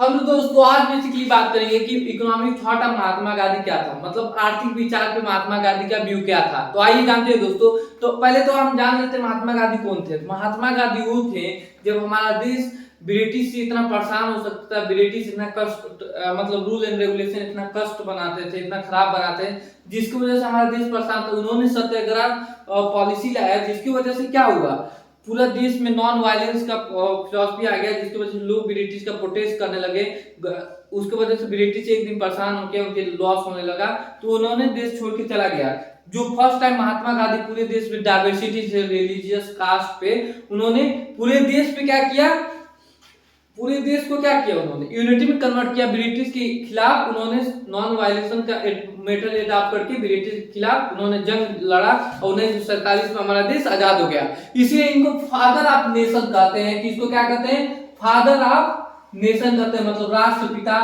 हम तो दोस्तों आज बेसिकली बात करेंगे कि economic thought of Mahatma Gandhi क्या था, मतलब आर्थिक विचार पे महात्मा गांधी का व्यू क्या था। तो आइए जानते हैं दोस्तों। तो पहले तो हम जान लेते हैं महात्मा गांधी कौन थे। महात्मा गांधी वो थे जब हमारा देश ब्रिटिश से इतना परेशान हो सकता था, ब्रिटिश इतना कष्ट मतलब रूल एंड रेगुलेशन इतना कष्ट बनाते थे, इतना खराब बनाते थे, जिसकी वजह से हमारा देश परेशान था। उन्होंने सत्याग्रह पॉलिसी लाया, जिसकी वजह से क्या हुआ, पूरा देश में नॉन वायलेंस का फिलॉसफी आ गया, जिसकी वजह से लोग ब्रिटिश का प्रोटेस्ट करने लगे। उसके वजह से ब्रिटिश एक दिन परेशान होकर उनके लॉस होने लगा, तो उन्होंने देश छोड़ के चला गया। जो फर्स्ट टाइम महात्मा गांधी पूरे देश में डाइवर्सिटी से रिलीजियस कास्ट पे उन्होंने पूरे देश पे क्या किया, पूरे देश को क्या किया, उन्होंने यूनिटी में कन्वर्ट किया। ब्रिटिश के खिलाफ उन्होंने नॉन वायलेशन का मेथड अडॉप्ट करके ब्रिटिश के खिलाफ उन्होंने जंग लड़ा और 1947 में हमारा देश आजाद हो गया। इसलिए इनको फादर ऑफ नेशन कहते हैं। किसको क्या कहते हैं? फादर ऑफ नेशन कहते हैं, मतलब राष्ट्रपिता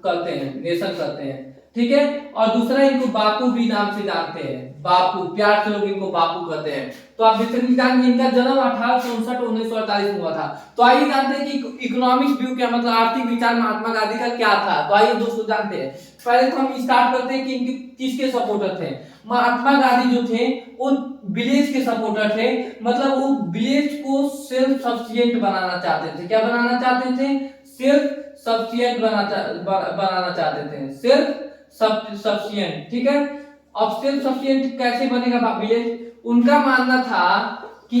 कहते हैं, नेशन कहते हैं। ठीक है। और दूसरा इनको बापू भी नाम से जानते हैं, बापू, प्यार से लोग इनको बापू कहते हैं। तो आप बेसिकली जानिए इनका जन्म 1864-1948 में हुआ था। तो आइए जानते हैं कि इकोनॉमिक्स व्यू क्या, मतलब आर्थिक विचार महात्मा गांधी का क्या था। तो आइए दोस्तों जानते हैं। पहले तो हम स्टार्ट करते हैं कि इनके किसके सपोर्टर थे। महात्मा गांधी जो थे वो विलेज के सपोर्टर थे, मतलब वो विलेज को सेल्फ सफिशिएंट बनाना चाहते थे। क्या बनाना चाहते थे? सेल्फ सफिशिएंट बनाना चाहते थे, सेल्फ सफिशिएंट। ठीक है। अब सेल्फ सफिशिएंट कैसे बनेगा विलेज? उनका मानना था कि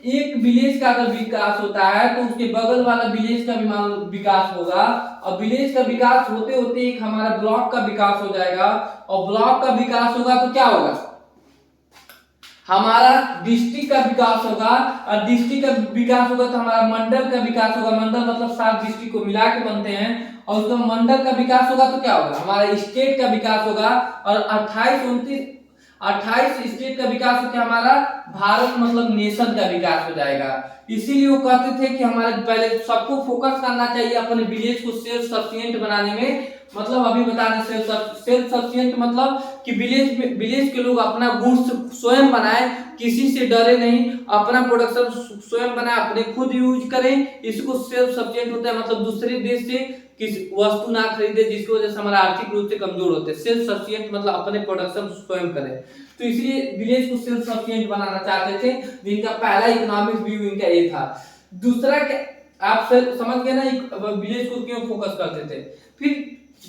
एक विलेज का अगर विकास होता है तो उसके बगल वाला विलेज का भी मान विकास होगा, और विलेज का विकास होते होते एक हमारा ब्लॉक का विकास हो जाएगा, और ब्लॉक का विकास होगा तो क्या होगा, हमारा डिस्ट्रिक्ट का विकास होगा, और डिस्ट्रिक्ट का विकास होगा तो हमारा मंडल का विकास होगा। मंडल मतलब 7 डिस्ट्रिक्ट को मिला के बनते हैं, और उसका मंडल का विकास होगा तो क्या होगा, हमारा स्टेट का विकास होगा। और 28 स्टेट का विकास होकर हमारा भारत मतलब नेशन का विकास हो जाएगा। इसीलिए वो कहते थे कि हमारे पहले सबको फोकस करना चाहिए अपने विलेज को सेल्फ सफिशिएंट बनाने में। मतलब अभी बता दें सेल्फ सफिशिएंट मतलब कि विलेज के लोग अपना गुड्स स्वयं बनाए, किसी से डरे नहीं, अपना प्रोडक्शन स्वयं बनाए, अपने खुद यूज करें, इसको सेल्फ सफिशिएंट होता है। मतलब दूसरे देश से किसी वस्तु ना खरीदे, जिसकी वजह से हमारा आर्थिक रूप से कमजोर होते हैं। सेल्फ सफिशिएंट मतलब अपने प्रोडक्शन स्वयं करें, तो इसलिए विलेज को सेल्फ सफिशिएंट बनाना चाहते थे, जिनका पहला इकोनॉमिक व्यू इनका ये था। दूसरा क्या, आप समझ गए ना विलेज को क्यों फोकस करते थे। फिर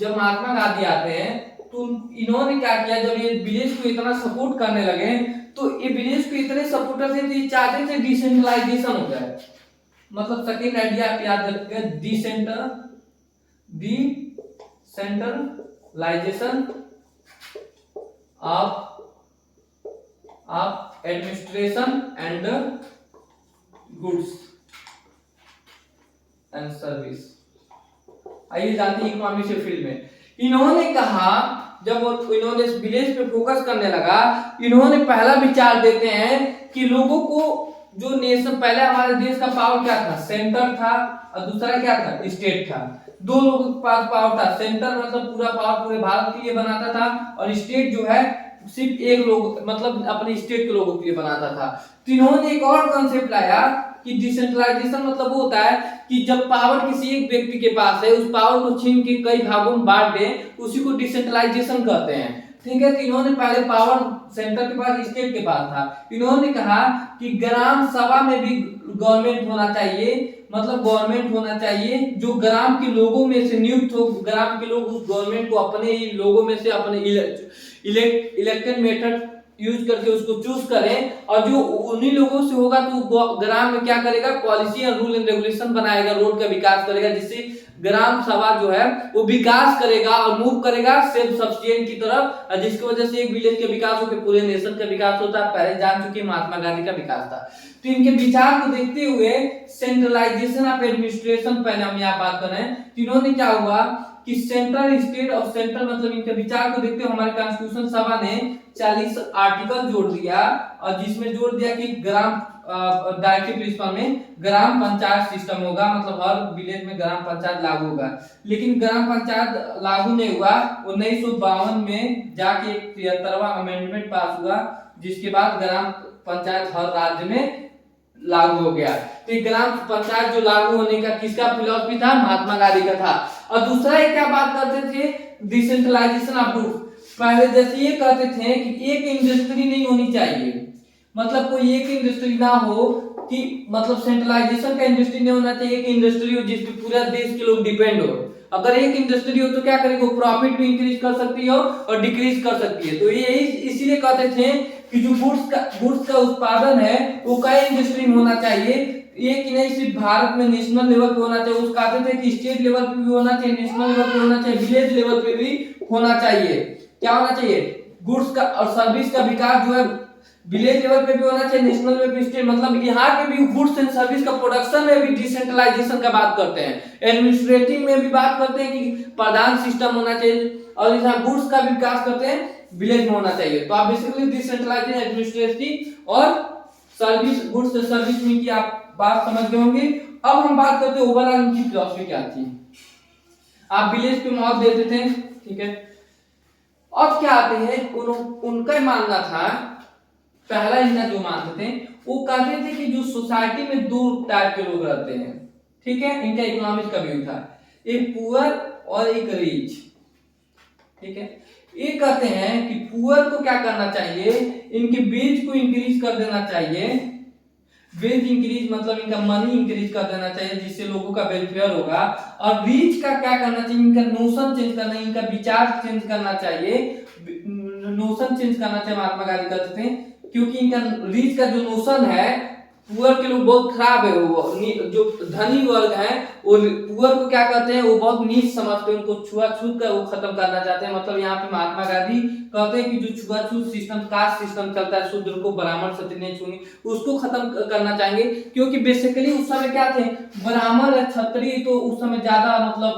जब महात्मा गांधी आते हैं तो इन्होंने क्या किया, जब ये विलेज को इतना सपोर्ट करने लगे तो ये विलेज को इतने सपोर्टर थे, ये चाहते थे डिसेंट्रलाइजेशन हो जाए। मतलब सेकेंड आइडिया आप याद रखिएगा, decentralization of administration and goods and service. आइए जानते हैं इकोनॉमी से फील्ड में। इन्होंने कहा, जब इन्होंने विलेज पे फोकस करने लगा, इन्होंने पहला विचार देते हैं कि लोगों को जो नेशन, पहले हमारे देश का पावर क्या था, सेंटर था, और दूसरा क्या था, स्टेट था। दो लोगों के पास पावर था, सेंटर मतलब पूरा पावर पूरे भारत के लिए बनाता था, और स्टेट जो है सिर्फ एक लोग मतलब अपने स्टेट के लोगों के लिए बनाता था। तो इन्होंने एक और कॉन्सेप्ट लाया कि डिसेंट्रलाइजेशन मतलब वो होता है कि जब पावर किसी एक व्यक्ति के पास है, उस पावर को छीन के कई भागों में बांट दे, उसी को डिसेंट्रलाइजेशन कहते हैं। ठीक है। तो इन्होंने पहले पावर सेंटर के पास, स्टेट के पास था। इन्होंने कहा कि ग्राम सभा में भी गवर्नमेंट होना चाहिए, मतलब गवर्नमेंट होना चाहिए जो ग्राम के लोगों में से नियुक्त हो। ग्राम के लोग उस गवर्नमेंट को अपने ही लोगों में से अपने इलेक्टेड मेथड यूज करके उसको चूज करें, और जो उन्हीं लोगों से होगा तो ग्राम में क्या करेगा, पॉलिसी और रूल एंड रेगुलेशन बनाएगा, रोड का विकास करेगा, जिससे ग्राम सभा जो है वो विकास करेगा और मूव करेगा सेल्फ सफिशिएंट की तरफ, जिसकी वजह से एक विलेज का विकास होकर पूरे नेशन का विकास होता है। पहले जान चुके महात्मा गांधी का विकास था। तो इनके विचार को देखते हुए सेंट्रलाइजेशन ऑफ एडमिनिस्ट्रेशन पहले हम यहाँ बात कर रहे हैं। तो इन्होंने क्या हुआ कि सेंट्रल, स्टेट और सेंट्रल मतलब इनके विचार को देखते हुए हमारे कॉन्स्टिट्यूशन सभा ने 40 आर्टिकल जोड़ दिया, और जिसमें जोड़ दिया कि ग्राम डायरेक्टिव प्रिंसिपल में ग्राम पंचायत सिस्टम होगा, मतलब हर विलेज में ग्राम पंचायत लागू होगा। लेकिन ग्राम पंचायत लागू नहीं हुआ। 1952 में जाके 73वां अमेंडमेंट पास हुआ, जिसके बाद ग्राम पंचायत हर राज्य में लागू हो गया। तो ये ग्राम पंचायत जो लागू होने का किसका फिलॉसफी था, महात्मा गांधी का था। और दूसरा ये क्या बात करते थे, डिसेंट्रलाइजेशन ऑफ गुड्स। पहले जैसे ये कहते थे कि एक इंडस्ट्री नहीं होनी चाहिए, मतलब कोई एक इंडस्ट्री ना हो, कि मतलब सेंट्रलाइजेशन का इंडस्ट्री नहीं होना चाहिए, एक इंडस्ट्री हो जिस पे पूरा देश के लोग डिपेंड हो। अगर एक इंडस्ट्री हो तो क्या करेगी, वो प्रॉफिट भी इंक्रीज कर सकती है और डिक्रीज कर सकती है। तो ये इसीलिए कहते थे कि जो गुड्स का उत्पादन है वो कई इंडस्ट्री में होना चाहिए, एक ही नहीं सिर्फ भारत में नेशनल लेवल पे होना चाहिए। उसका कहते थे कि स्टेट लेवल पे भी होना चाहिए, नेशनल लेवल पे होना चाहिए, विलेज लेवल पे भी होना चाहिए। क्या होना चाहिए, गुड्स का और सर्विस का विकास जो है विलेज लेवल पे भी होना चाहिए, नेशनल लेवल पे, स्टेट, मतलब यहाँ पे भी गुड्स एंड सर्विस का प्रोडक्शन में भी डिसेंट्रलाइजेशन का बात करते हैं, एडमिनिस्ट्रेटिव में भी बात करते हैं कि प्रधान सिस्टम होना चाहिए, और यहाँ गुड्स का भी विकास करते हैं विलेज में होना चाहिए। तो आप बेसिकली डिसेंट्रलाइजेशन, एडमिनिस्ट्रेटिव और सर्विस, गुड्स एंड सर्विस में की आप बात समझ गए होंगे। अब हम बात करते हैं ओवरऑल इनकी फिलॉसफी क्या थी। आप विलेज पे मौत देते थे, ठीक है। अब क्या आते हैं, उनका मानना था, पहला इनका जो मानते थे वो कहते थे कि जो सोसाइटी में दो टाइप के लोग रहते हैं, ठीक है। इनका इकोनॉमिक्स का व्यू था, एक पुअर और एक रिच, ठीक है। ये कहते हैं कि पुअर को क्या करना चाहिए, इनके वेज को इंक्रीज कर देना चाहिए। वेज इंक्रीज मतलब इनका मनी इंक्रीज कर देना चाहिए, जिससे लोगों का वेलफेयर होगा। और रीच का क्या करना चाहिए, इनका नोशन चेंज करना, इनका विचार चेंज करना चाहिए, नोशन चेंज करना चाहिए। महात्मा गांधी कहते थे क्योंकि इनका रीच का जो नोशन है, पुअर के लोग बहुत खराब है, वो जो धनी वर्ग है वो पुअर को क्या कहते हैं, वो बहुत नीच समझते हैं, उनको छुआछूत का वो खत्म करना चाहते हैं। मतलब यहाँ पे महात्मा गांधी कहते हैं कि जो छुआछूत सिस्टम, कास्ट सिस्टम चलता है, शूद्र को ब्राह्मण क्षत्रिय नहीं छूनी, उसको खत्म करना चाहेंगे। क्योंकि बेसिकली उस समय क्या थे, ब्राह्मण या क्षत्रिय तो उस समय ज्यादा मतलब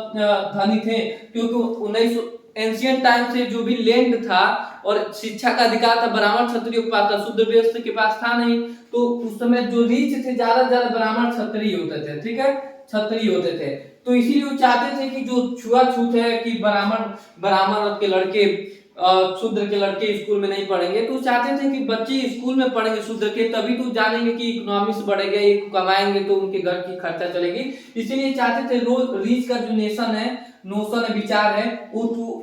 धनी थे, क्योंकि एंशियंट टाइम से जो भी लैंड था और शिक्षा का अधिकार था ब्राह्मण क्षत्रिय के पास था, शूद्र व्यस्त के पास था नहीं। तो उस समय जो रीच थे ज्यादा ब्राह्मण क्षत्रिय होते थे, ठीक है, क्षत्रिय होते थे। तो इसीलिए वो चाहते थे कि जो छुआछूत है कि ब्राह्मण के लड़के शूद्र के लड़के स्कूल में नहीं पढ़ेंगे, तो चाहते थे कि बच्चे स्कूल में पढ़ेंगे शूद्र के, तभी तो जानेंगे कि इकोनॉमिक्स बढ़ेगा, ये कमाएंगे तो उनके घर की खर्चा चलेगी। इसीलिए चाहते थे रोज रीच का जो नेशन है, नोशन विचार है, वो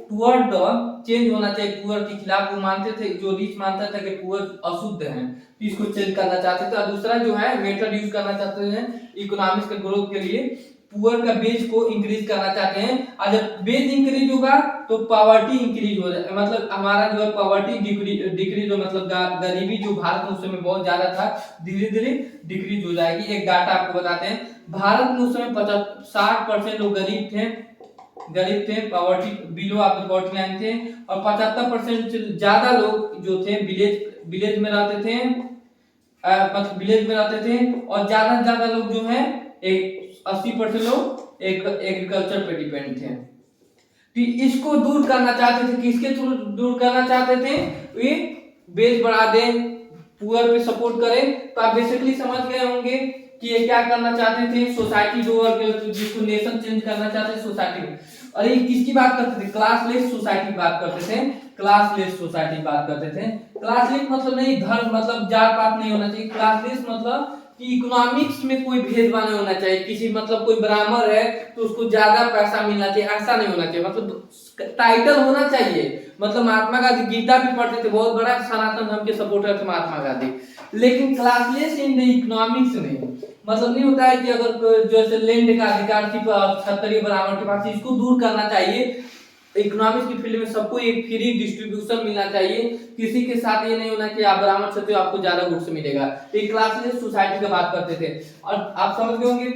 टुवर्ड द चेंज होना चाहिए, पुअर के खिलाफ। वो मानते थे, जो रीच मानता था कि पुअर अशुद्ध है, तो इसको चेंज करना चाहते थे। और दूसरा जो है मेथड यूज करना चाहते हैं इकोनॉमिक्स के ग्रोथ के लिए, पुअर का बेस को इंक्रीज करना चाहते हैं। और जब बेस इंक्रीज होगा तो पॉवर्टी इंक्रीज हो जाए, मतलब हमारा जो है पॉवर्टी डिक्रीज हो, मतलब गरीबी जो भारत में उस समय बहुत ज्यादा था, धीरे धीरे डिक्रीज हो जाएगी। एक डाटा आपको बताते हैं, भारत में उस समय 60% लोग गरीब थे, poverty below of the poverty line थे, और 75% से ज्यादा लोग जो थे विलेज में रहते थे, मतलब विलेज में रहते थे। और ज्यादा लोग जो है 80% लोग एग्रीकल्चर पे डिपेंड थे। तो इसको दूर करना चाहते थे, किसके थ्रू दूर करना चाहते थे, ये बेस बढ़ा दें, पुअर पे सपोर्ट करें। तो आप बेसिकली समझ गए होंगे कि ये क्या करना चाहते थे, सोसाइटी जो जिसको नेशन चेंज करना चाहते थे सोसाइटी में। और ये किसकी बात करते थे, क्लासलेस सोसाइटी की बात करते थे, क्लासलेस सोसाइटी की बात करते थे। क्लासलेस मतलब नहीं धर्म, मतलब जात पात नहीं होना चाहिए, क्लासलेस मतलब कि इकोनॉमिक्स में कोई भेदभाव नहीं होना चाहिए, किसी मतलब कोई ब्राह्मण है तो उसको ज्यादा पैसा मिलना चाहिए, ऐसा नहीं होना चाहिए, मतलब टाइटल होना चाहिए। मतलब महात्मा गांधी गीता भी पढ़ते थे, बहुत बड़ा सनातन धर्म के सपोर्टर थे महात्मा गांधी। लेकिन क्लासलेस इन इकोनॉमिक्स में मतलब नहीं होता है कि अगर जैसे लैंड का अधिकार सिर्फ क्षत्रिय ब्राह्मण के पास, इसको दूर करना चाहिए। इकोनॉमिक्स की फील्ड में सबको एक फ्री डिस्ट्रीब्यूशन मिलना चाहिए, किसी के साथ ये नहीं होना कि आप ब्राह्मण क्षत्रिय आपको ज्यादा गुड्स मिलेगा। एक क्लासलेस सोसाइटी की बात करते थे। और आप समझ गए होंगे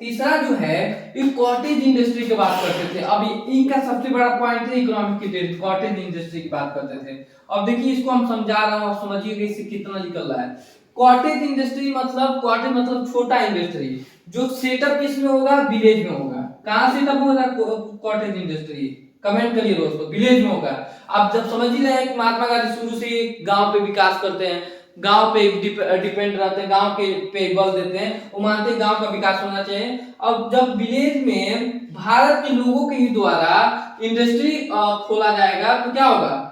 तीसरा जो है एक कॉटेज इंडस्ट्री की बात करते थे। अब इनका सबसे बड़ा पॉइंट है इकोनॉमिक की, कॉटेज इंडस्ट्री की बात करते थे। अब देखिए इसको हम समझा रहा हूँ, आप समझिए कि इससे कितना निकल रहा है। कॉटेज इंडस्ट्री मतलब, कॉटेज मतलब छोटा इंडस्ट्री, जो सेटअप किस में होगा, विलेज में होगा। कहाँ सेटअप होगा कॉटेज इंडस्ट्री, कमेंट करिए दोस्तों, विलेज में होगा। आप जब समझ ही रहे हैं कि महात्मा गांधी शुरू से गांव पे विकास करते हैं, गांव पे डिपेंड रहते हैं, गांव के पे बल देते हैं, वो मानते हैं गांव का विकास होना चाहिए। अब जब विलेज में भारत के लोगों के ही द्वारा इंडस्ट्री खोला जाएगा तो क्या होगा,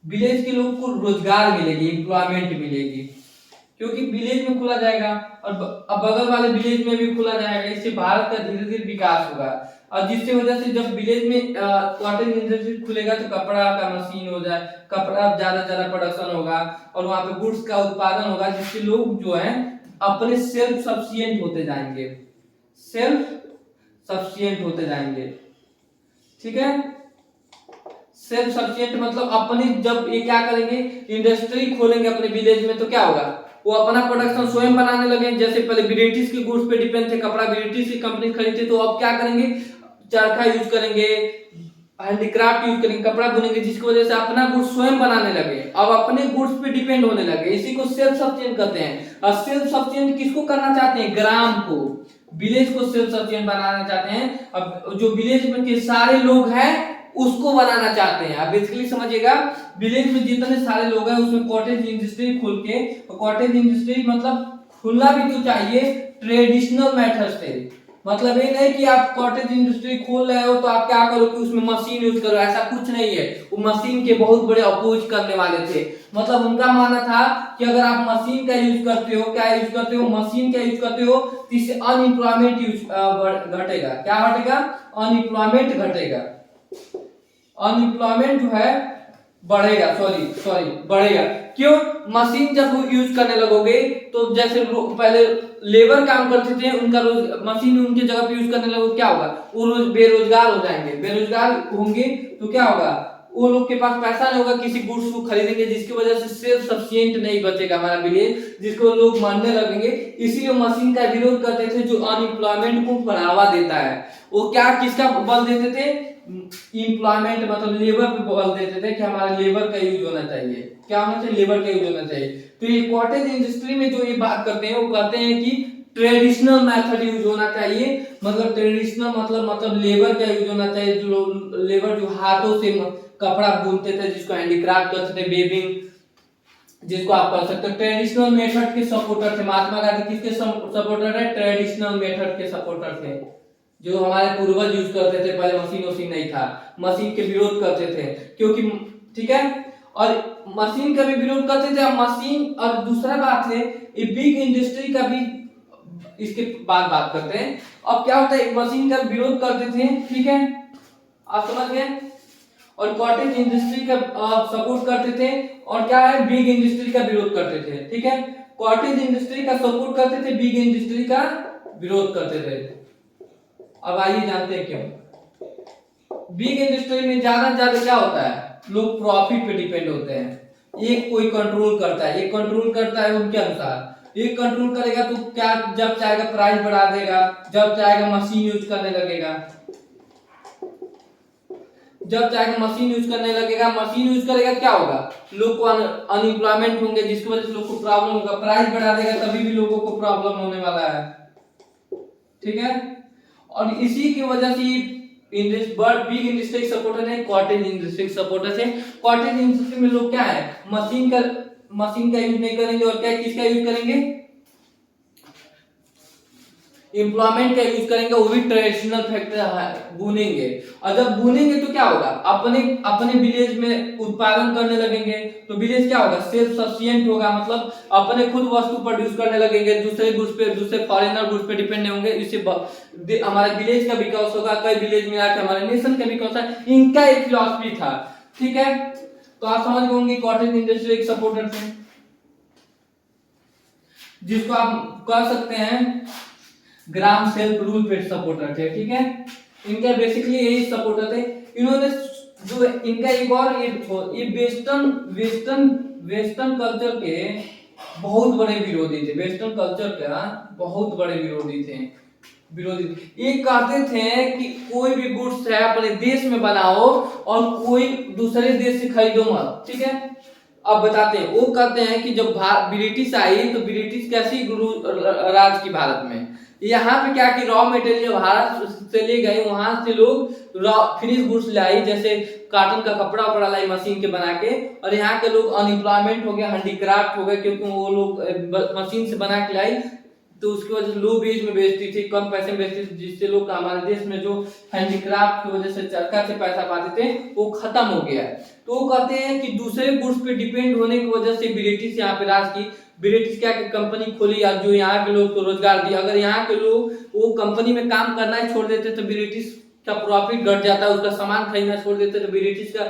विलेज के लोगों को रोजगार मिलेगी, एम्प्लॉयमेंट मिलेगी। क्योंकि विलेज में खोला जाएगा और अब बगल वाले विलेज में भी खोला जाएगा। इससे भारत का धीरे धीरे विकास होगा और जिसकी वजह से जब विलेज में कॉटन इंडस्ट्री खुलेगा तो कपड़ा का मशीन हो जाए, कपड़ा ज्यादा प्रोडक्शन होगा और वहां पे गुड्स का उत्पादन होगा, जिससे लोग जो है अपने सेल्फ सफिशिएंट होते जाएंगे, सेल्फ सफिशिएंट होते जाएंगे। ठीक है, सेल्फ सफिशिएंट मतलब अपनी, जब ये क्या करेंगे इंडस्ट्री खोलेंगे अपने विलेज में तो क्या होगा, वो अपना प्रोडक्शन स्वयं बनाने लगे। जैसे पहले ब्रिटिश के गुड्स पे डिपेंड थे, कपड़ा ब्रिटिश की कंपनी खरीदती, तो अब क्या करेंगे चरखा यूज करेंगे, हैंडीक्राफ्ट यूज करेंगे, कपड़ा बुनेंगे, जिसकी वजह से अपना गुड्स स्वयं बनाने लगे, अब अपने गुड्स पे डिपेंड होने लगे। इसी को सेल्फ सफिशिएंट कहते हैं। और सेल्फ सफिशिएंट किसको करना चाहते हैं, ग्राम को, विलेज को सेल्फ सफिशिएंट बनाना चाहते हैं। अब जो विलेज में के सारे लोग हैं उसको बनाना चाहते हैं। आप बेसिकली समझिएगा, विलेज में जितने सारे लोग हैं उसमें कॉटेज इंडस्ट्री खोल के, कॉटेज इंडस्ट्री मतलब खुलना भी तो चाहिए ट्रेडिशनल मेथड से। मतलब ये नहीं कि आप कॉटेज इंडस्ट्री खोल रहे हो तो आप क्या करो कि उसमें मशीन यूज करो, ऐसा कुछ नहीं है। वो मशीन के बहुत बड़े अपोज करने वाले थे। मतलब उनका मानना था कि अगर आप मशीन का यूज करते हो, क्या यूज करते हो, मशीन का यूज करते हो, तो इससे अनएम्प्लॉयमेंट घटेगा। क्या घटेगा, अनएम्प्लॉयमेंट घटेगा, अनएम्प्लॉयमेंट जो है बढ़ेगा, सॉरी बढ़ेगा। क्यों, मशीन जब यूज करने लगोगे तो जैसे पहले लेबर काम करते थे, उनका रोज मशीन उनके जगह पे यूज करने लगोगे, क्या होगा, वो रोज बेरोजगार हो जाएंगे। बेरोजगार होंगे तो क्या होगा, वो लोग के पास पैसा नहीं होगा किसी गुड्स को खरीदेंगे, जिसकी वजह से सेल्फ सफिशिएंट नहीं बचेगा हमारा विलेज, जिसको लोग मानने लगेंगे। इसीलिए मशीन का विरोध करते थे जो अनएम्प्लॉयमेंट को बढ़ावा देता है। वो क्या किसका बल देते थे, एम्प्लॉयमेंट मतलब लेबर पे बल देते थे कि हमारे लेबर का यूज होना चाहिए। क्या होना चाहिए, लेबर का यूज होना चाहिए। तो ये कॉटेज इंडस्ट्री में जो ये बात करते हैं वो कहते हैं कि ट्रेडिशनल मेथड यूज होना चाहिए। मतलब ट्रेडिशनल मतलब लेबर का यूज होना चाहिए, जो लेबर जो हाथों से कपड़ा बुनते थे, जिसको हैंडीक्राफ्ट करते थे, वेविंग, जिसको आप कर सकते हो। ट्रेडिशनल मेथड के सपोर्टर थे महात्मा गांधी। किसके सपोर्टर है, ट्रेडिशनल मेथड के सपोर्टर थे, जो हमारे पूर्वज यूज करते थे। पहले मशीन नहीं था, मशीन के विरोध करते थे, क्योंकि ठीक है, और मशीन का भी विरोध करते थे। अब मशीन, और दूसरा बात है ये बिग इंडस्ट्री का भी, इसके बाद बात करते हैं। अब क्या होता है, मशीन का विरोध करते थे, ठीक है, आप समझ गए, और कॉटेज इंडस्ट्री का सपोर्ट करते थे, और क्या है, बिग इंडस्ट्री का विरोध करते थे। ठीक है, कॉटेज इंडस्ट्री का सपोर्ट करते थे, बिग इंडस्ट्री का विरोध करते थे। अब आइए जानते हैं क्यों। बिग इंडस्ट्री में ज्यादा क्या होता है, लोग प्रॉफिट पे डिपेंड होते हैं। एक कोई कंट्रोल करता है, एक कंट्रोल करता है उनके अनुसार। एक कंट्रोल करेगा तो क्या, जब चाहेगा प्राइस बढ़ा देगा, जब चाहेगा मशीन यूज करने लगेगा, जब चाहेगा मशीन यूज करने लगेगा। मशीन यूज करेगा क्या होगा, लोग को अनएम्प्लॉयमेंट होंगे, जिसकी वजह से लोग को प्रॉब्लम होगा। प्राइस बढ़ा देगा तभी भी लोगों को प्रॉब्लम होने वाला है। ठीक है, और इसी की वजह से बिग इंडस्ट्री सपोर्टर है, कॉटेज इंडस्ट्री सपोर्टर है। कॉटेज इंडस्ट्री में लोग क्या है, मशीन का यूज नहीं करेंगे, और क्या किसका यूज करेंगे, एम्प्लॉयमेंट का यूज करेंगे, वो भी ट्रेडिशनल फैक्टर बुनेंगे। और जब बुनेंगे तो क्या होगा, अपने विलेज में उत्पादन करने लगेंगे, तो विलेज क्या होगा, सेल्फ सफिशिएंट होगा। मतलब अपने खुद वस्तु प्रोड्यूस करने लगेंगे, दूसरे गुड्स पे, दूसरे फॉरेनर गुड्स पे डिपेंड नहीं होंगे। इससे हमारे विलेज का विकास होगा, कई विलेज मिला के हमारे नेशन का विकास है। इनका एक फिलॉसफी था। ठीक है, तो आप समझ गए होंगे कॉटेज इंडस्ट्री एक सपोर्टर थे, जिसको आप कह सकते हैं ग्राम सेल्फ रूल पे सपोर्टर थे। ठीक है, इनका बेसिकली यही सपोर्टर थे। इन्होंने जो इनका एक और ये वेस्टर्न कल्चर के बहुत बड़े विरोधी थे। वेस्टर्न कल्चर का बहुत बड़े विरोधी थे। ये कहते थे कि कोई भी गुड्स है अपने देश में बनाओ और कोई दूसरे देश से खरीदो मत। ठीक है, अब बताते हैं। वो कहते हैं कि जब ब्रिटिश आई तो ब्रिटिश कैसी राज की भारत में, यहाँ पे क्या कि रॉ मटेरियल भारत से ले गए, वहां से लोग रॉ फिनिश गुड्स लाई, जैसे कॉटन का कपड़ा उपड़ा लाई मशीन के बना के, और यहाँ के लोग अनएम्प्लॉयमेंट हो गया, हैंडीक्राफ्ट हो गए, क्योंकि वो लोग मशीन से बना के लाई, तो उसकी वजह से लो वेज में बेचती थी, कम पैसे में बेचती थी, जिससे लोग हमारे देश में जो हैंडीक्राफ्ट की वजह से चरखा से पैसा पाते थे वो खत्म हो गया है। तो वो कहते हैं कि दूसरे गुड्स पे डिपेंड होने की वजह से ब्रिटिश यहाँ पे राज की, ब्रिटिश क्या कंपनी खोली या जो यहाँ के लोग को रोजगार दिया। अगर यहाँ के लोग वो कंपनी में काम करना ही छोड़ देते तो ब्रिटिश का प्रॉफिट घट जाता, उसका सामान खरीदना छोड़ देते तो ब्रिटिश का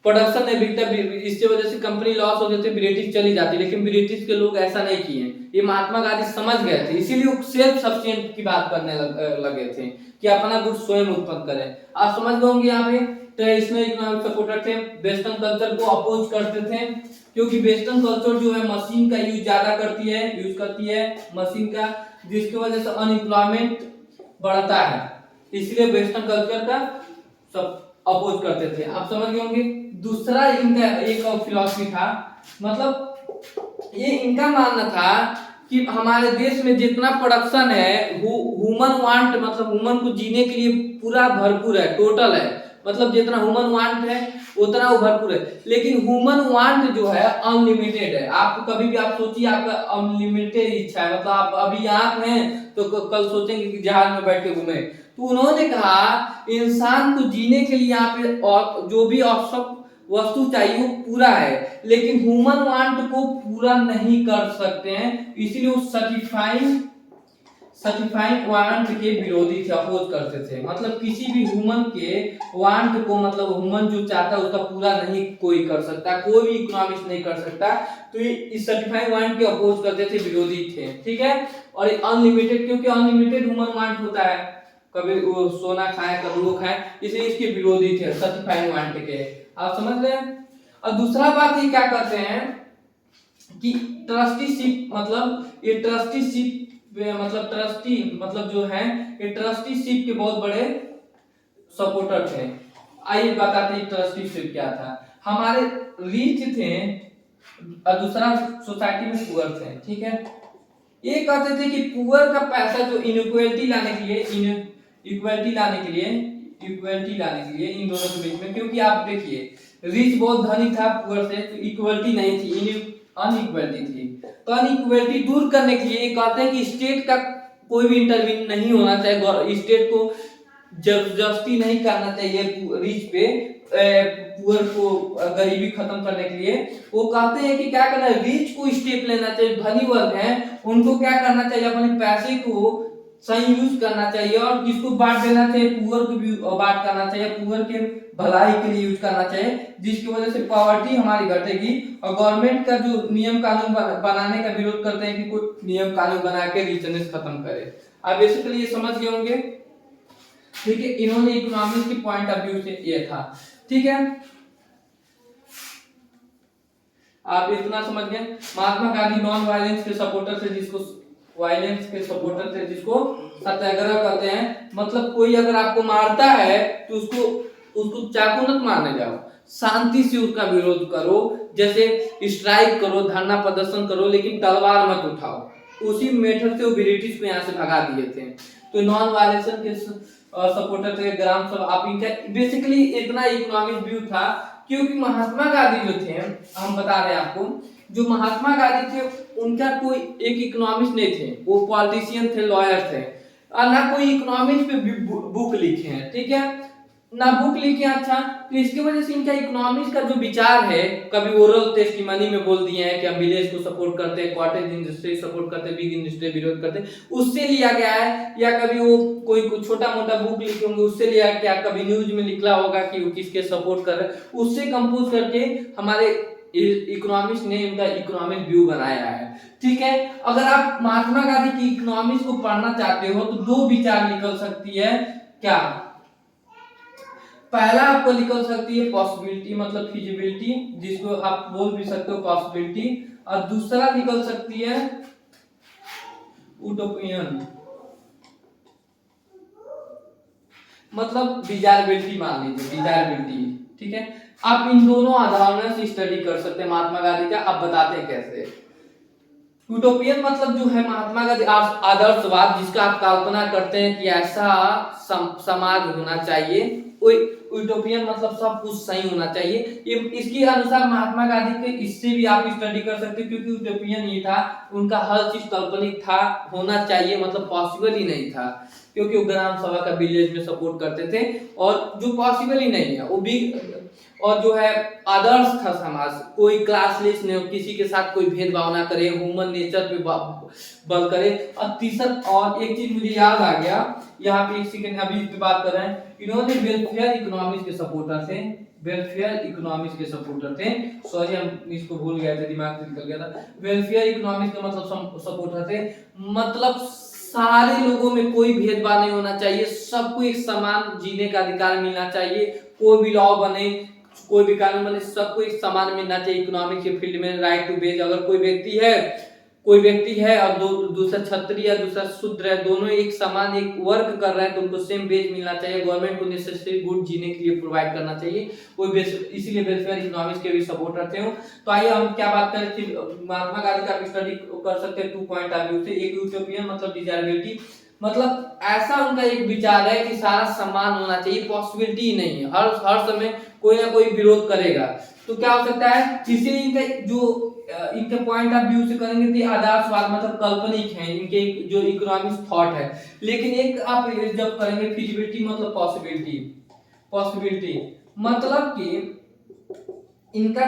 प्रोडक्शन नहीं बिकता, इसकी वजह से कंपनी लॉस हो जाती, ब्रिटिश चली जाती। लेकिन ब्रिटिश के लोग ऐसा नहीं किए, ये महात्मा गांधी समझ गए थे, इसीलिए वो सेल्फ सफिशिएंट की बात करने लगे थे कि अपना गुड स्वयं उत्पन्न करें। आप समझ गए होंगे यहाँ पे ट्रेडिशनल इकोनॉमिक सपोर्टर थे, वेस्टर्न कल्चर को अपोज करते थे क्योंकि वेस्टर्न कल्चर जो है मशीन का यूज ज्यादा यूज करती है मशीन का, जिसकी वजह से अनएम्प्लॉयमेंट बढ़ता है, इसलिए वेस्टर्न कल्चर का सब अपोज करते थे। आप समझ गए होंगे। दूसरा इनका एक और फिलॉसफी था, मतलब ये इनका मानना था कि हमारे देश में जितना प्रोडक्शन है ह्यूमन वांट, मतलब ह्यूमन को जीने के लिए पूरा भरपूर है, टोटल है, मतलब जितना ह्यूमन वांट है उतना वो भरपूर है, लेकिन ह्यूमन वांट जो है अनलिमिटेड है। आप कभी भी आप सोचिए आपका अनलिमिटेड इच्छा है, मतलब आप अभी यहाँ पे हैं तो कल सोचेंगे कि जहाज में बैठ के घूमे। तो उन्होंने कहा इंसान को जीने के लिए यहाँ पे और जो भी आवश्यक वस्तु चाहिए वो पूरा है, लेकिन ह्यूमन वांट को पूरा नहीं कर सकते हैं, इसीलिए वो सर्टिफाइंग वांट के विरोधी थे, अपोज करते थे। मतलब किसी भी ह्यूमन के वांट को, मतलब ह्यूमन जो चाहता है उसका पूरा नहीं कोई कर सकता, कोई भी इकोनॉमिक्स नहीं कर सकता, तो ये इस सर्टिफाइंग वांट के अपोज करते थे, विरोधी थे, ठीक है। और अनलिमिटेड, क्योंकि अनलिमिटेड ह्यूमन वांट होता है, कभी वो सोना खाए कभी वो खाए, इसलिए इसके विरोधी थे सर्टिफाइंग वांट के। आप समझ रहे हैं। और दूसरा बात ये क्या करते हैं कि ट्रस्टीशिप, मतलब ये ट्रस्टीशिप मतलब ट्रस्टी मतलब जो है ये ट्रस्टीशिप के बहुत बड़े सपोर्टर थे। आइए बताते हैं ट्रस्टीशिप क्या था। हमारे रिच थे और दूसरा सोसाइटी में पुअर थे, ठीक है। ये कहते थे कि पुअर का पैसा जो इनइक्वालिटी लाने के लिए इन दोनों के बीच में, क्योंकि आप देखिए रिच बहुत धनी था पुअर से, तो इक्वलिटी नहीं थी, अनइक्वलिटी थी। तो अनइक्वलिटी दूर करने के लिए कहते हैं कि स्टेट का कोई भी इंटरवीन नहीं होना चाहिए, स्टेट को जबरदस्ती नहीं करना चाहिए रिच पे पुअर को गरीबी खत्म करने के लिए। वो कहते हैं कि क्या करना है, रिच को स्टेप लेना चाहिए, धनी वर्ग है उनको क्या करना चाहिए, अपने पैसे को सही यूज करना चाहिए और किसको बांट देना चाहिए, पुअर को भी बांट करना चाहिए, पुअर के भलाई के लिए यूज करना चाहिए, जिसकी वजह से पॉवर्टी हमारी घटेगी। और गवर्नमेंट का जो नियम कानून बनाने का विरोध करते हैं कि कोई नियम कानून बना के रिचनेस खत्म करे। आप बेसिकली ये समझ गए होंगे, ठीक है। इन्होंने इकोनॉमिक्स की पॉइंट ऑफ व्यू से ये था, ठीक है। आप इतना समझ गए। महात्मा गांधी नॉन वायलेंस के सपोर्टर थे, जिसको वायलेंस के सपोर्टर थे, जिसको सत्याग्रह कहते हैं। मतलब कोई अगर आपको मारता है तो उसको चाकू मत मारने जाओ, शांति से उसका विरोध करो, जैसे स्ट्राइक करो, धरना प्रदर्शन करो, लेकिन तलवार मत उठाओ। उसी मेथड से वो ब्रिटिश को यहाँ से भगा दिए थे। तो नॉन वायलेशन के सपोर्टर थे ग्राम सभा। आप इनका बेसिकली इतना इकोनॉमिक व्यू था, क्योंकि महात्मा गांधी जो थे, हम बता रहे हैं आपको, जो महात्मा गांधी थे उनका कोई एक इकोनॉमिस्ट नहीं थे, वो पॉलिटिशियन थे, लॉयर थे, और ना कोई इकोनॉमिक्स पे बुक लिखे हैं, ठीक है, ना बुक लिखे। अच्छा, तो इसकी वजह से इनका इकोनॉमिक्स का जो विचार है, कभी ओरल टेस्टिमनी में बोल दिए हैं कि हम विलेज को सपोर्ट करते हैं, कॉटेज इंडस्ट्री सपोर्ट करते हैं, बिग इंडस्ट्री विरोध करते हैं, उससे लिया गया है। या कभी वो कोई छोटा मोटा बुक लिखे होंगे, उससे लिया क्या, कभी न्यूज में निकला होगा कि वो किसके सपोर्ट कर रहे हैं, उससे कंपोज करके हमारे इकोनॉमिक्स ने इनका इकोनॉमिक व्यू बनाया है, ठीक है। अगर आप महात्मा गांधी की इकोनॉमिक्स को पढ़ना चाहते हो तो दो विचार निकल सकती है, क्या, पहला आपको निकल सकती है पॉसिबिलिटी, मतलब फिजिबिलिटी, जिसको आप बोल भी सकते हो पॉसिबिलिटी, और दूसरा निकल सकती है यूटोपियन, मतलब डिजायरेबिलिटी, मान लीजिए डिजायरेबिलिटी, ठीक है। आप इन दोनों आधारों से स्टडी कर सकते हैं महात्मा गांधी का। अब बताते हैं कैसे। यूटोपियन मतलब जो है महात्मा गांधी आदर्शवाद, जिसका आप कल्पना करते हैं कि ऐसा समाज होना चाहिए, यूटोपियन मतलब सब कुछ सही होना चाहिए। इसके अनुसार महात्मा गांधी के इससे भी आप स्टडी कर सकते हैं, क्योंकि यूटोपियन ये था, उनका हर चीज काल्पनिक था, होना चाहिए, मतलब पॉसिबल ही नहीं था, क्योंकि वो ग्राम सभा का विलेज में सपोर्ट करते थे, और जो पॉसिबल ही नहीं है वो भी। और जो है आदर्श था समाज, कोई क्लासलेस नहीं हो, किसी के साथ कोई भेदभाव ना करे, ह्यूमन नेचर पे बल करे। और तीसरा और एक चीज मुझे याद आ गया, यहाँ पे एक सेकंड अभी इस पे बात कर रहे हैं, इन्होंने वेलफेयर इकोनॉमिक्स के सपोर्टर थे, वेलफेयर इकोनॉमिक्स के सपोर्टर थे। सॉरी हम इसको भूल गए थे, दिमाग से निकल गया था। वेलफेयर इकोनॉमिक्स का मतलब सपोर्टर थे, मतलब सारे लोगों में कोई भेदभाव नहीं होना चाहिए, सबको एक समान जीने का अधिकार मिलना चाहिए। कोई भी लॉ बने, कोई भी कानून बने, सबको एक समान मिलना चाहिए इकोनॉमिक्स के फील्ड में। राइट टू वेज, अगर कोई व्यक्ति है और दूसरा क्षत्रिय या दूसरा शूद्र है, दोनों एक समान एक वर्क कर रहे हैं, तो उनको सेम वेज मिलना चाहिए। गवर्नमेंट को नेसेसरी गुड जीने के लिए प्रोवाइड करना चाहिए, इसीलिए वेलफेयर इकोनॉमिक्स के भी सपोर्ट करते हो। तो आइए हम क्या बात करें कि महात्मा गांधी का स्टडी कर सकते हैं 2 पॉइंट ऑफ व्यू से। एक यूटोपियन मतलब डिजायरेबिलिटी, मतलब ऐसा उनका एक विचार है कि सारा समान होना चाहिए, पॉसिबिलिटी ही नहीं है, हर समय कोई ना कोई विरोध करेगा। तो क्या हो सकता है, इसीलिए इनके पॉइंट ऑफ व्यू से करेंगे तो आदर्शवाद मतलब काल्पनिक है, इनके जो इकोनॉमिक्स थॉट है। लेकिन एक आप जब करेंगे फिजिबिलिटी मतलब पॉसिबिलिटी मतलब कि इनका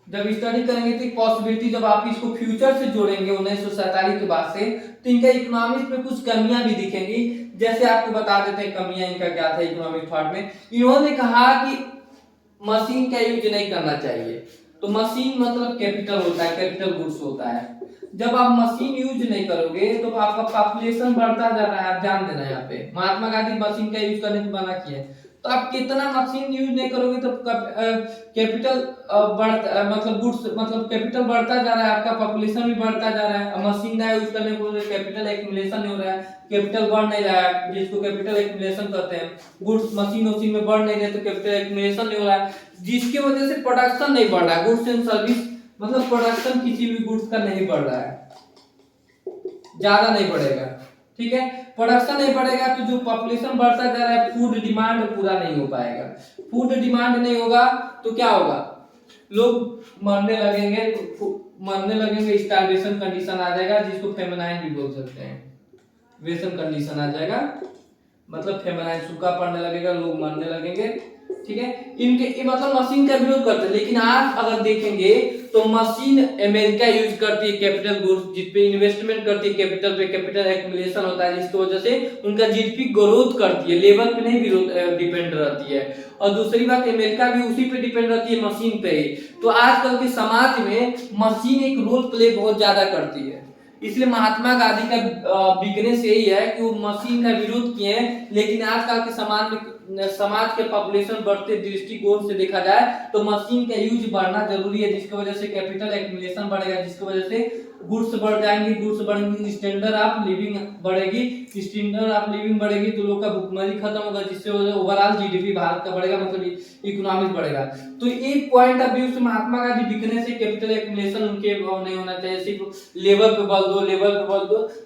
जब स्टडी करेंगे तो पॉसिबिलिटी, जब आप इसको फ्यूचर से जोड़ेंगे 1947 के बाद से, तो इनका इकोनॉमिक्स में कुछ कमियां भी दिखेंगी। जैसे आपको बता देते हैं कमियां इनका क्या था इकोनॉमिक थॉट में। इन्होंने कहा कि मशीन का यूज नहीं करना चाहिए। तो मशीन मतलब कैपिटल होता है, कैपिटल गुड्स होता है। जब आप मशीन यूज नहीं करोगे तो आपका पॉपुलेशन बढ़ता जा रहा है, आप जान देना। यहाँ पे महात्मा गांधी मशीन का यूज करने को मना किया है। तो आप कितना मशीन यूज नहीं करोगे तो कैपिटल मतलब गुड्स मतलब कैपिटल बढ़ता जा रहा है, आपका पॉपुलेशन भी बढ़ता जा रहा है। मशीन का यूज करने को कैपिटल एक्यूमुलेशन नहीं हो रहा है, कैपिटल बढ़ नहीं रहा है, जिसको कैपिटल एक्यूमुलेशन कहते हैं। गुड्स मशीन में बढ़ नहीं रहे तो कैपिटल एक्यूमुलेशन नहीं हो रहा है, जिसकी वजह से प्रोडक्शन नहीं बढ़ रहा है। गुड्स एंड सर्विस मतलब प्रोडक्शन किसी भी गुड्स का नहीं बढ़ रहा है, ज्यादा नहीं बढ़ेगा, ठीक है। प्रोडक्शन नहीं बढ़ेगा तो जो पॉपुलेशन बढ़ता जा रहा है, फूड डिमांड पूरा नहीं हो पाएगा। फूड डिमांड नहीं होगा तो क्या होगा, लोग मरने लगेंगे, स्टार्वेशन कंडीशन आ जाएगा, जिसको फेमिनाइन भी बोल सकते हैं। वेसन कंडीशन आ जाएगा मतलब फेमिनाइन, सूखा पड़ने लगेगा, लोग मरने लगेंगे, ठीक है। इनके मतलब मशीन का विरोध करते हैं। लेकिन आज अगर देखेंगे तो मशीन अमेरिका यूज करती है कैपिटल गुड्स, जिस पे इन्वेस्टमेंट करती है कैपिटल पे, कैपिटल एक्युमुलेशन होता है, जिसकी वजह से उनका जीडीपी ग्रोथ करती है, लेबर पे नहीं डिपेंड रहती है। और दूसरी बात अमेरिका भी उसी पे डिपेंड रहती है, मशीन पे ही। तो आजकल के समाज में मशीन एक रोल प्ले बहुत ज्यादा करती है। इसलिए महात्मा गांधी का बिजनेस यही है कि वो मशीन का विरोध किए हैं। लेकिन आजकल के समाज के पॉपुलेशन बढ़ते दृष्टिकोण से देखा जाए तो मशीन का यूज बढ़ना जरूरी है, जिसकी वजह से कैपिटल एक्युमुलेशन बढ़ेगा, जिसकी वजह से गुड्स बढ़ जाएंगे, स्टैंडर्ड ऑफ लिविंग बढ़ेगी, स्टैंडर्ड ऑफ लिविंग बढ़ेगी तो लोग का भुखमरी खत्म होगा, जिससे ओवरऑल जीडीपी भारत का बढ़ेगा, मतलब इकोनॉमिक बढ़ेगा। तो एक पॉइंट ऑफ व्यू से महात्मा गांधी बिकने से कैपिटल एक्युमुलेशन उनके नहीं होना चाहिए, सिर्फ लेवल पे बल दो,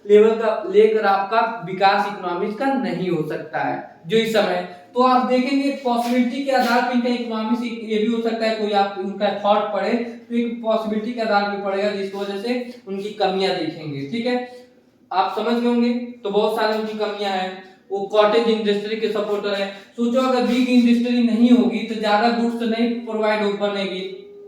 लेवल का लेकर आपका विकास इकोनॉमिक्स का नहीं हो सकता है जो इस समय। तो आप देखेंगे पॉसिबिलिटी के आधार पर इनका इकोनॉमिक्स ये भी हो सकता है, कोई आप उनका थॉट पढ़े तो एक पॉसिबिलिटी के आधार पर पढ़ेगा, जिसकी वजह से उनकी कमियां देखेंगे, ठीक है। आप समझ गए होंगे। तो बहुत सारी उनकी कमियां हैं। वो कॉटेज इंडस्ट्री के सपोर्टर है। सोचो अगर बिग इंडस्ट्री नहीं होगी तो ज्यादा गुड्स नहीं प्रोवाइड हो बनेगी,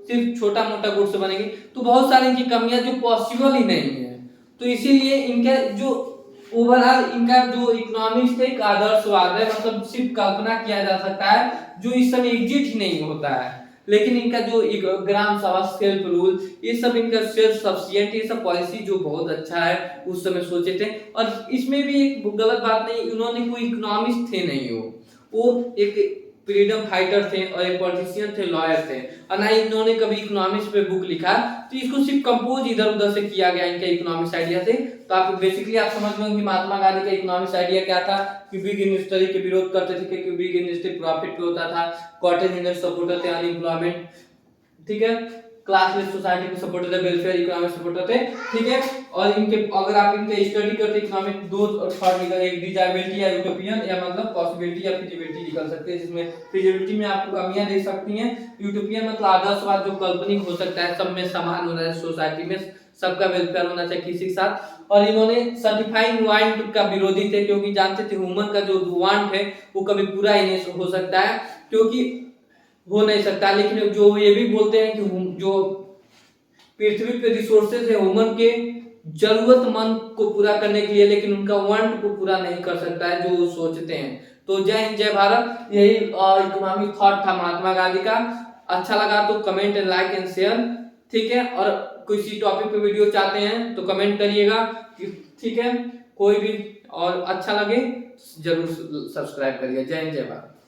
सिर्फ छोटा मोटा गुड्स बनेगी। तो बहुत सारी इनकी कमियां जो पॉसिबल ही नहीं है। तो इसीलिए इनका जो ओवरऑल इनका जो इकोनॉमिक्स का एक आदर्शवाद है, मतलब सिर्फ कल्पना किया जा सकता है, जो इस समय एग्जिट ही नहीं होता है। लेकिन इनका जो ग्राम सभा, सेल्फ रूल, ये सब इनका सेल्फ सफिशिएंट, ये सब पॉलिसी जो बहुत अच्छा है उस समय सोचे थे। और इसमें भी एक गलत बात नहीं, उन्होंने कोई इकोनॉमिक्स थे नहीं, वो एक फ्रीडम फाइटर थे और एक पॉलिटिशियन थे, लॉयर थे, और ना इन्होंने कभी इकोनॉमिक्स पे बुक लिखा। तो इसको सिर्फ कंपोज इधर उधर से किया गया इनके इकोनॉमिक्स आइडिया से। तो आप बेसिकली आप समझ गए कि महात्मा गांधी का इकोनॉमिक्स आइडिया क्या था, कि बिग इंडस्ट्री के विरोध करते थे क्योंकि बिग इंडस्ट्री प्रॉफिट पे होता था, कॉटेज इंडस्ट्री सपोर्टर थे, अनएम्प्लॉयमेंट, ठीक है, क्लासलेस सोसाइटी को सपोर्टर थे, वेलफेयर इकोनॉमिक सपोर्टर थे, ठीक है। और इनके अगर आप इनके स्टडी करते इकोनॉमिक दो थॉट निकल, एक डिजायबिलिटी या यूटोपियन, या मतलब पॉसिबिलिटी या फिजिबिलिटी निकल सकते हैं, जिसमें फिजिबिलिटी में आपको कमियां देख सकती हैं। यूटोपियन मतलब आदर्शवाद जो काल्पनिक हो सकता है, सब में समान होना है, सोसाइटी में सबका वेलफेयर होना चाहिए किसी के साथ। और इन्होंने सर्टिफाइंग वांट का विरोधी थे, क्योंकि जानते थे ह्यूमन का जो वांट है वो कभी पूरा ही नहीं हो सकता है, क्योंकि हो नहीं सकता। लेकिन जो ये भी बोलते हैं कि जो पृथ्वी पे रिसोर्सेज है ह्यूमन के जरूरतमंद को पूरा करने के लिए, लेकिन उनका वांट को पूरा नहीं कर सकता है जो सोचते हैं। तो जय हिंद जय भारत, यही इकोनॉमिक थॉट था महात्मा गांधी का। अच्छा लगा तो comment and like and share, ठीक है। और किसी टॉपिक पे वीडियो चाहते हैं तो कमेंट करिएगा, ठीक है। कोई भी और अच्छा लगे जरूर सब्सक्राइब करिए। जय हिंद जय भारत।